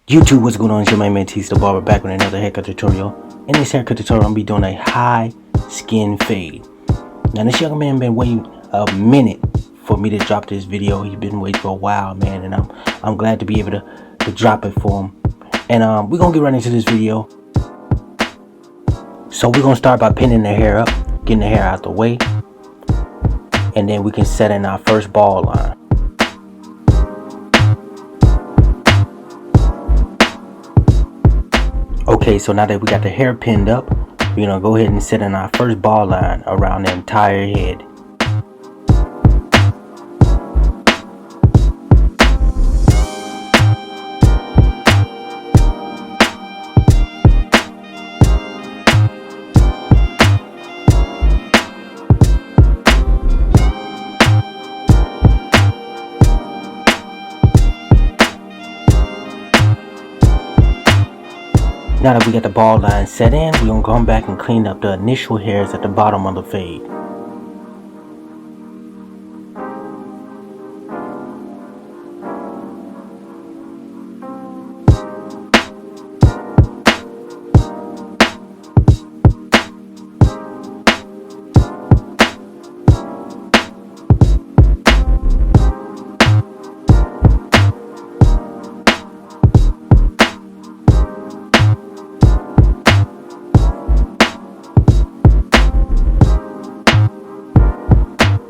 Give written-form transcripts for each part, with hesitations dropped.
YouTube, what's going on? It's your main man T the Barber back with another haircut tutorial. In this haircut tutorial, I'm gonna be doing a high skin fade. Now this young man been waiting a minute for me to drop this video. He's been waiting for a while, man, and I'm glad to be able to drop it for him. And we're gonna get right into this video. So we're gonna start by pinning the hair up, getting the hair out the way, and then we can set in our first ball line. Okay, so now that we got the hair pinned up, we're gonna go ahead and set in our first ball line around the entire head. Now that we got the ball line set in, we're going to come back and clean up the initial hairs at the bottom of the fade.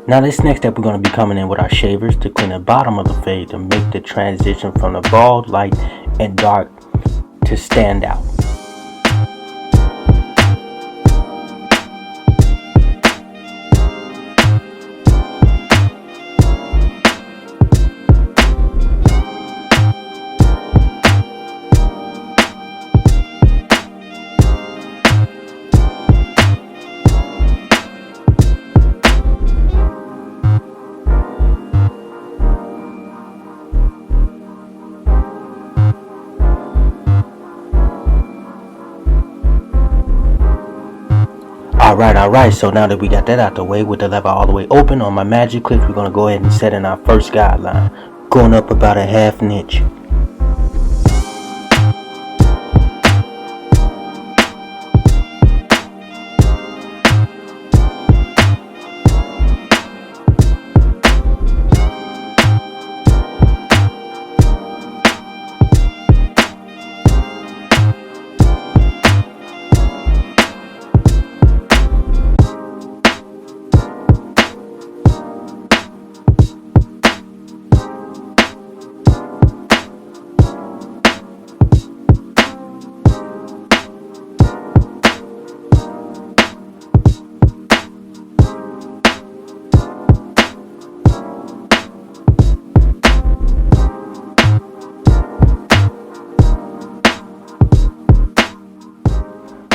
Now this next step, we're going to be coming in with our shavers to clean the bottom of the fade to make the transition from the bald, light, and dark to stand out. Alright, so now that we got that out the way with the lever all the way open on my magic clips, we're going to go ahead and set in our first guideline, going up about a half an inch.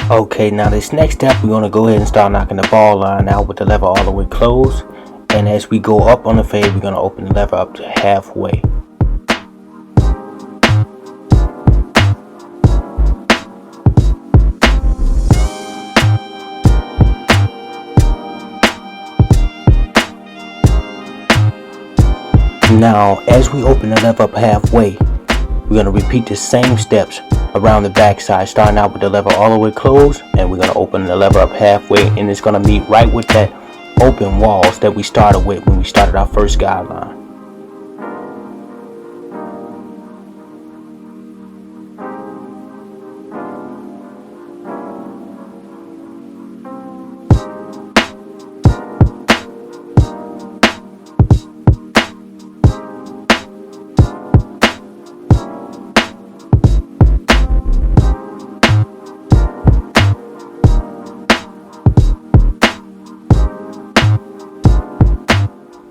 Okay, now this next step, we're going to go ahead and start knocking the ball line out with the lever all the way closed. And as we go up on the fade, we're going to open the lever up to halfway. Now, as we open the lever up halfway, we're going to repeat the same steps around the back side, starting out with the lever all the way closed, and we're going to open the lever up halfway, and it's going to meet right with that open walls that we started with when we started our first guideline.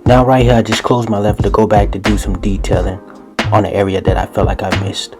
Now right here, I just closed my lever to go back to do some detailing on the area that I felt like I missed.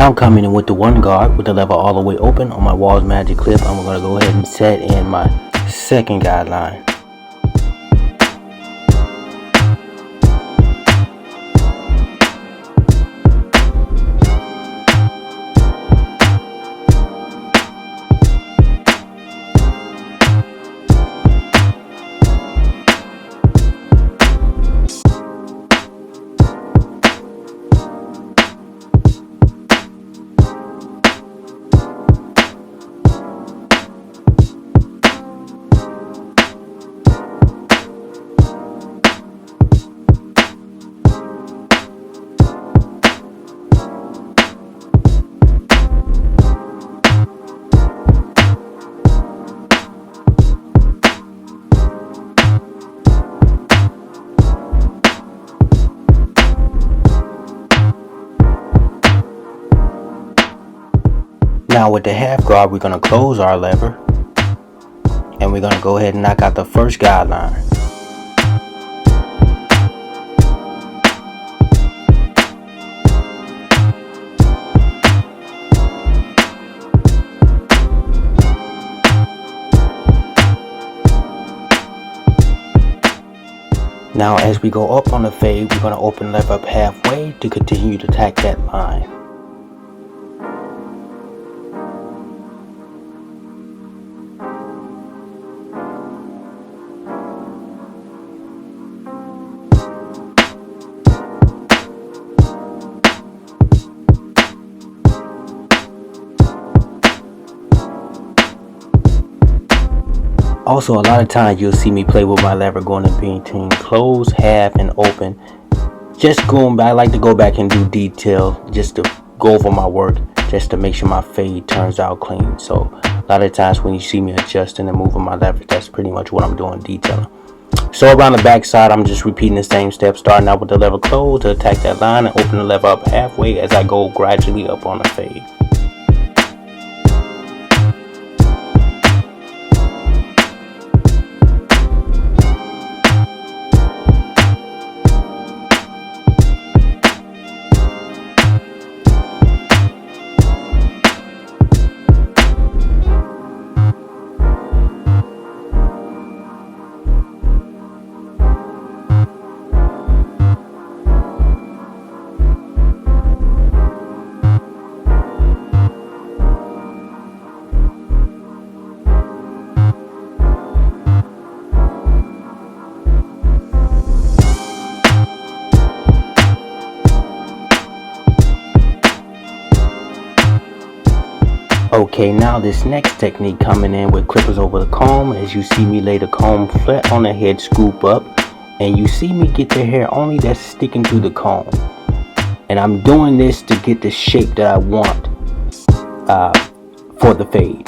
I'm coming in with the one guard with the lever all the way open on my Walls Magic clip. I'm going to go ahead and set in my second guideline. Now with the half guard, we're going to close our lever and we're going to go ahead and knock out the first guideline. Now as we go up on the fade, we're going to open the lever up halfway to continue to tack that line. Also, a lot of times you'll see me play with my lever going in between close, half, and open. Just going back, I like to go back and do detail just to go over my work, just to make sure my fade turns out clean. So a lot of times when you see me adjusting and moving my lever, that's pretty much what I'm doing, detailing. So around the back side, I'm just repeating the same steps, starting out with the lever closed to attack that line and open the lever up halfway as I go gradually up on the fade. Okay, now this next technique coming in with clippers over the comb. As you see me lay the comb flat on the head, scoop up, and you see me get the hair only that's sticking to the comb. And I'm doing this to get the shape that I want for the fade.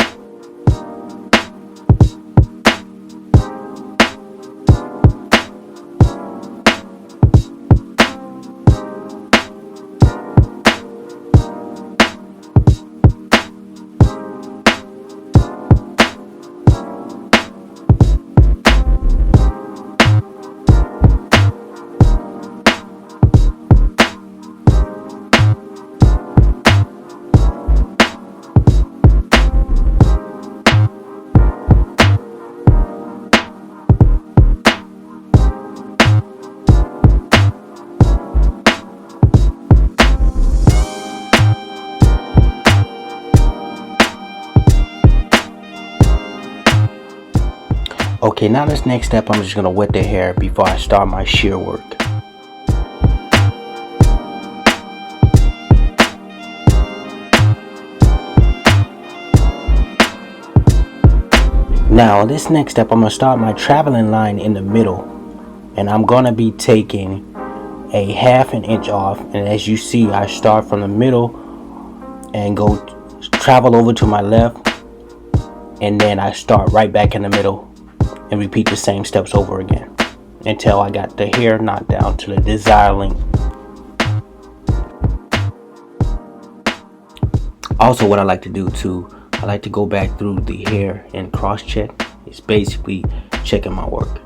Okay, now this next step, I'm just going to wet the hair before I start my shear work. Now this next step, I'm going to start my traveling line in the middle, and I'm going to be taking a ½ an inch off, and as you see, I start from the middle and go travel over to my left, and then I start right back in the middle and repeat the same steps over again until I got the hair knocked down to the desired length. Also, what I like to do too, I like to go back through the hair and cross check. It's basically checking my work.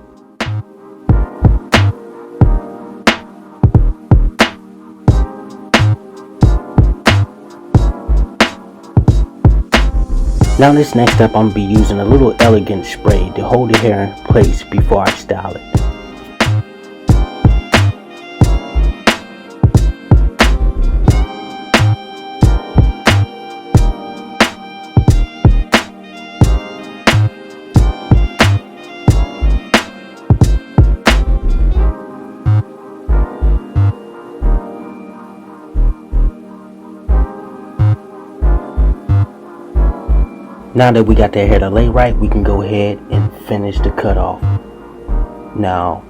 Now this next step, I'm going to be using a little elegant spray to hold the hair in place before I style it. Now that we got that hair to lay right, we can go ahead and finish the cut off. Now,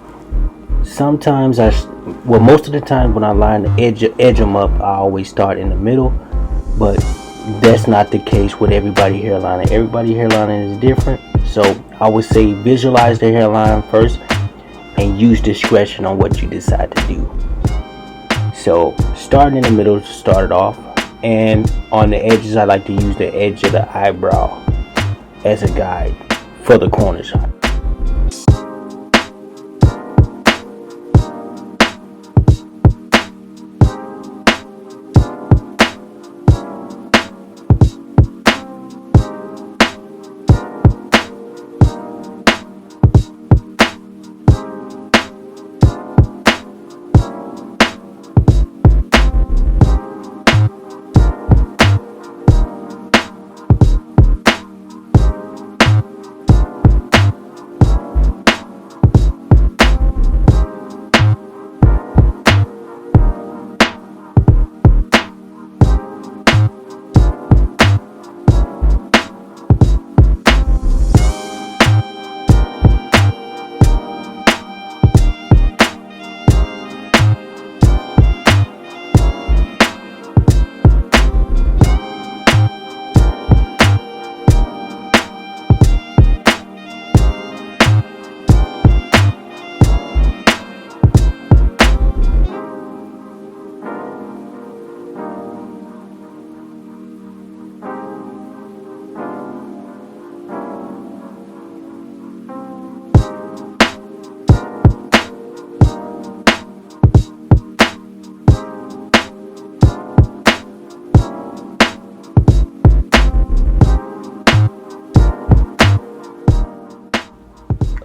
sometimes most of the time when I line the edge them up, I always start in the middle, but that's not the case with everybody's hairline. Everybody's hairline is different, so I would say visualize the hairline first and use discretion on what you decide to do. So, starting in the middle to start it off. And on the edges, I like to use the edge of the eyebrow as a guide for the corner shot.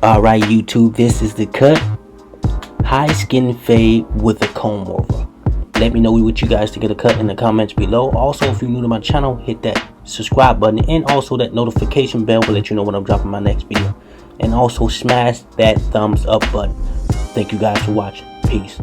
Alright YouTube, this is the cut. High skin fade with a comb over. Let me know what you guys think of the cut in the comments below. Also, if you're new to my channel, hit that subscribe button and also that notification bell will let you know when I'm dropping my next video. And also smash that thumbs up button. Thank you guys for watching. Peace.